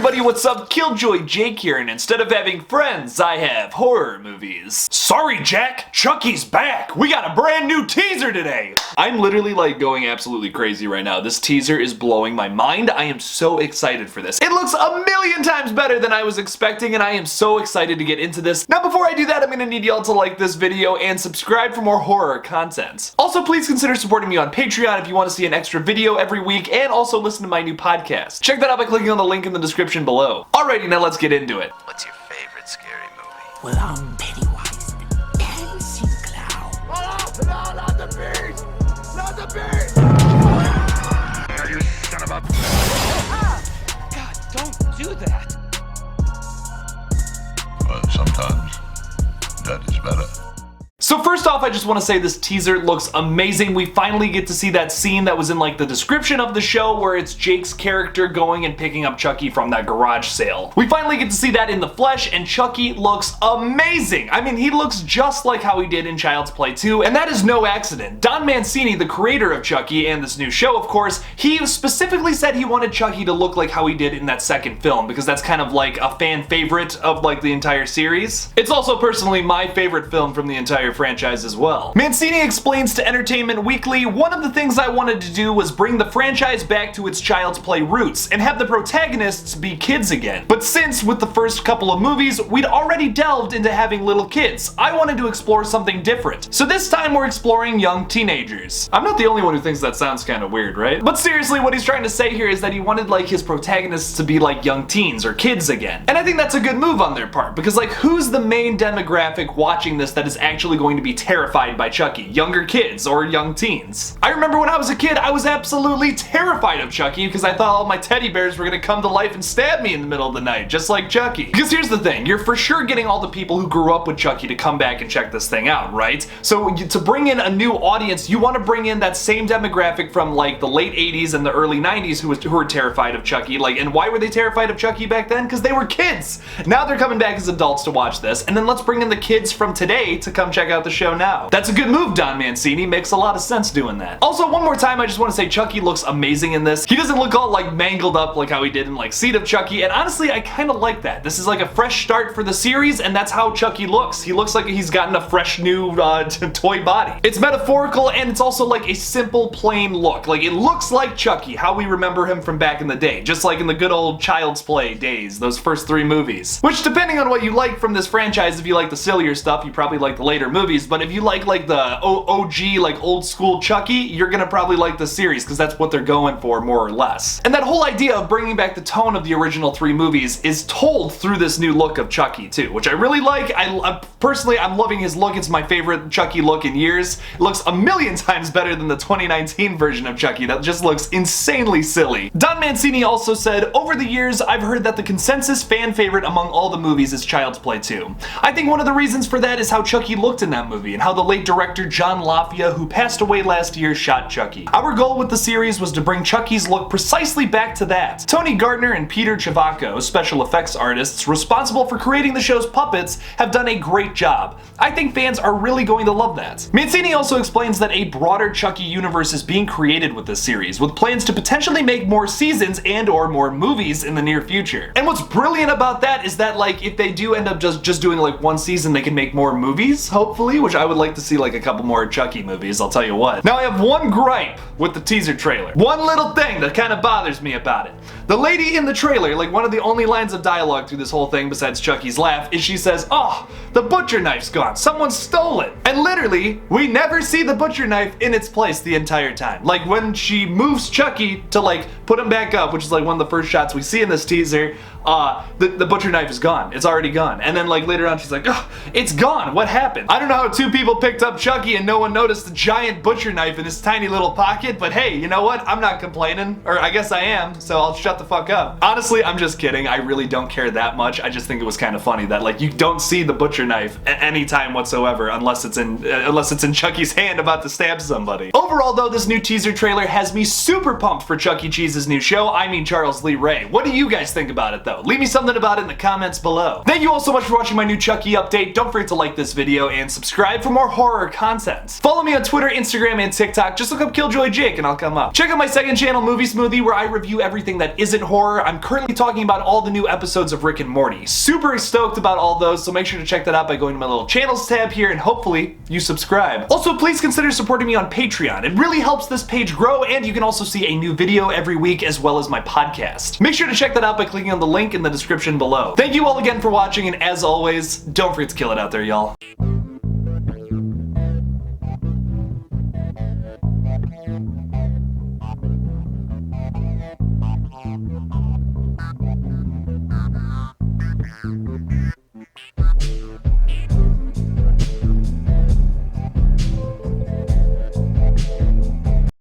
everybody, what's up? KillJoy Jake here, and instead of having friends, I have horror movies. Sorry, Jack, Chucky's back! We got a brand new teaser today! I'm literally like going absolutely crazy right now. This teaser is blowing my mind. I am so excited for this. It looks a million times better than I was expecting, and I am so excited to get into this. Now, before I do that, I'm gonna need y'all to like this video and subscribe for more horror content. Also, please consider supporting me on Patreon if you want to see an extra video every week, and also listen to my new podcast. Check that out by clicking on the link in the description below. Alrighty, now let's get into it. What's your favorite scary movie? Well, I'm Pennywise, the dancing clown. Oh, no, not the beast! Not the beast! You son of a... God, don't do that. But sometimes that is better. So first off, I just want to say this teaser looks amazing. We finally get to see that scene that was in like the description of the show where it's Jake's character going and picking up Chucky from that garage sale. We finally get to see that in the flesh, and Chucky looks amazing. I mean, he looks just like how he did in Child's Play 2, and that is no accident. Don Mancini, the creator of Chucky and this new show, of course, he specifically said he wanted Chucky to look like how he did in that second film, because that's kind of like a fan favorite of like the entire series. It's also personally my favorite film from the entire franchise as well. Mancini explains to Entertainment Weekly, one of the things I wanted to do was bring the franchise back to its Child's Play roots and have the protagonists be kids again. But since with the first couple of movies, we'd already delved into having little kids, I wanted to explore something different. So this time we're exploring young teenagers. I'm not the only one who thinks that sounds kind of weird, right? But seriously, what he's trying to say here is that he wanted like his protagonists to be like young teens or kids again. And I think that's a good move on their part, because like who's the main demographic watching this that is actually going to be terrified by Chucky? Younger kids or young teens. I remember when I was a kid, I was absolutely terrified of Chucky because I thought all my teddy bears were gonna come to life and stab me in the middle of the night, just like Chucky. Because here's the thing, you're for sure getting all the people who grew up with Chucky to come back and check this thing out, right? So to bring in a new audience, you want to bring in that same demographic from like the late 80s and the early 90s who were terrified of Chucky. Like, and why were they terrified of Chucky back then? Because they were kids. Now they're coming back as adults to watch this, and then let's bring in the kids from today to come check out the show now. That's a good move, Don Mancini. Makes a lot of sense doing that. Also, one more time, I just want to say Chucky looks amazing in this. He doesn't look all like mangled up like how he did in like Seed of Chucky, and honestly, I kind of like that. This is like a fresh start for the series, and that's how Chucky looks. He looks like he's gotten a fresh new toy body. It's metaphorical, and it's also like a simple, plain look. Like, it looks like Chucky, how we remember him from back in the day, just like in the good old Child's Play days, those first 3 movies. Which, depending on what you like from this franchise, if you like the sillier stuff, you probably like the later movies, but if you like the OG, like old school Chucky, you're gonna probably like the series because that's what they're going for, more or less. And that whole idea of bringing back the tone of the original 3 movies is told through this new look of Chucky too, which I really like. Personally, I'm loving his look. It's my favorite Chucky look in years. It looks a million times better than the 2019 version of Chucky that just looks insanely silly. Don Mancini also said, over the years, I've heard that the consensus fan favorite among all the movies is Child's Play 2. I think one of the reasons for that is how Chucky looked in that movie and how the late director John Lafia, who passed away last year, shot Chucky. Our goal with the series was to bring Chucky's look precisely back to that. Tony Gardner and Peter Chivacco, special effects artists responsible for creating the show's puppets, have done a great job. I think fans are really going to love that. Mancini also explains that a broader Chucky universe is being created with this series, with plans to potentially make more seasons and or more movies in the near future. And what's brilliant about that is that like if they do end up just doing like 1 season, they can make more movies, hopefully, which I would like to see like a couple more Chucky movies, I'll tell you what. Now I have one gripe with the teaser trailer. One little thing that kind of bothers me about it. The lady in the trailer, like one of the only lines of dialogue through this whole thing besides Chucky's laugh, is she says, "Oh, the butcher knife's gone. Someone stole it." And literally, we never see the butcher knife in its place the entire time. Like when she moves Chucky to like put him back up, which is like one of the first shots we see in this teaser, the butcher knife is gone. It's already gone. And then like later on she's like, "Oh, it's gone. What happened?" I don't know how 2 people picked up Chucky and no one noticed the giant butcher knife in his tiny little pocket, but hey, you know what? I'm not complaining. Or I guess I am, so I'll shut the fuck up. Honestly, I'm just kidding. I really don't care that much. I just think it was kind of funny that like you don't see the butcher knife at any time whatsoever unless it's in Chucky's hand about to stab somebody. Overall, Overall though, this new teaser trailer has me super pumped for Chuck E. Cheese's new show. I mean Charles Lee Ray. What do you guys think about it though? Leave me something about it in the comments below. Thank you all so much for watching my new Chucky update. Don't forget to like this video and subscribe for more horror content. Follow me on Twitter, Instagram, and TikTok. Just look up KillJoy Jake and I'll come up. Check out my second channel, Movie Smoothie, where I review everything that isn't horror. I'm currently talking about all the new episodes of Rick and Morty. Super stoked about all those, so make sure to check that out by going to my little channels tab here and hopefully you subscribe. Also, please consider supporting me on Patreon. It really helps this page grow, and you can also see a new video every week as well as my podcast. Make sure to check that out by clicking on the link in the description below. Thank you all again for watching, and as always, don't forget to kill it out there, y'all.